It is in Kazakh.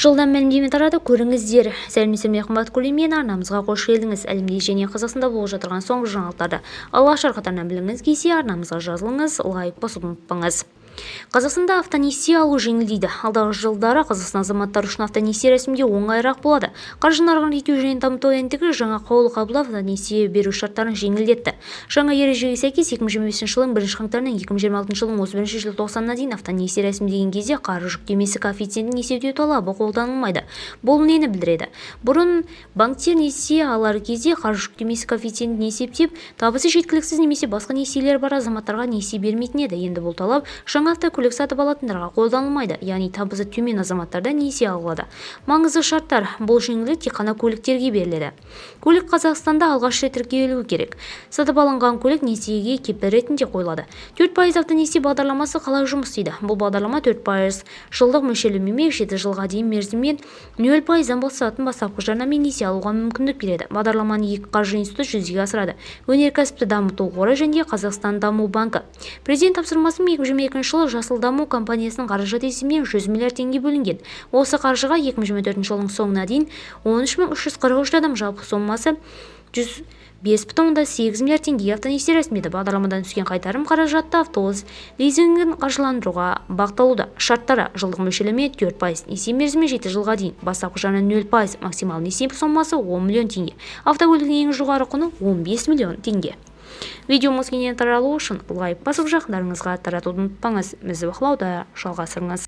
Жылдан мәлімдеме тарады, көріңіздер. Сәлеметсіздер, қымбат көрермен, арнамызға қош келдіңіз. Әлемде және Қазақстанда болып жатырған соңғы жаңалықтарды алғаш қатарынан біліңіз келсе, арнамызға жазылыңыз, лайк басуды ұмытпаңыз. Қазақстанда автонесие алу жеңілдейді. Алдағы жылдары Қазақстан азаматтары үшін автонесие рәсімдеу оңайырақ болады. Қаржы нарығын реттеу және дамыту агенттігі жаңа қаулы қабылдап автонесие беру шарттарын жеңілдетті. Жаңа ережеге сәйкес 2025 жылдың 1 қаңтарынан 2026 жылдың 31 желтоқсанына дейін автонесие рәсімдеген кезде қаржы жүктемесі коэффициентін есептеу талабы қолданылмайды. Бұл нені білдіреді? Бұрын банктер несие алар кезде қаржы жүктемесі коэффициентін есептеп, табысы жеткіліксіз немесе басқа несиелер бар азаматтарға несие бермейтін еді. Енді бұл талап жаңа автокөлік сатып алатындарға қолданылмайды, яғни табысы төмен азаматтарда несие алады. Маңызды шарттар: бұл жеңілдік тек қана көліктерге беріледі. Көлік Қазақстанда алғаш рет тіркелуі керек. Сатып алынған көлік несиеге кепіл ретінде қойылады. 4% автонесие бағдарламасы қалай жұмыс істейді? Бұл бағдарлама 4% жылдық мөлшерлемемен 7 жылға дейін мерзіммен 0%-дан басатын бастапқы жарнамен несие алуға мүмкіндік береді. Бағдарламаны екі қаржы институты жүзеге асырады: өнеркәсіпті дамыту қоры және Қазақстан даму банкі. Президент тапсырмасын 2022 жылы Жасыл даму компаниясының қаражат есебінен 100 миллиард теңге бөлінген. Осы қаржыға 2024 жылдың соңына дейін 13.343 адам жалпы сомасы 105,8 миллиард теңге автонесие рәсімдеді. Бағдарламадан түскен қайтарым қаражатты автобус лизингін қаржыландыруға бағытталуда. Шарттары: жылдық мөлшерлеме 4%, несие мерзімі 7 жылға дейін, бастапқы жарна 0%, максимал несие сомасы 10 миллион теңге. Автокөліктің ең жоғары құны 15 миллион теңге. Видеомыз кеңінен таралу үшін лайк басып жақындарыңызға таратуды ұмытпаңыз. Бізді бақылауда жалғастырыңыз.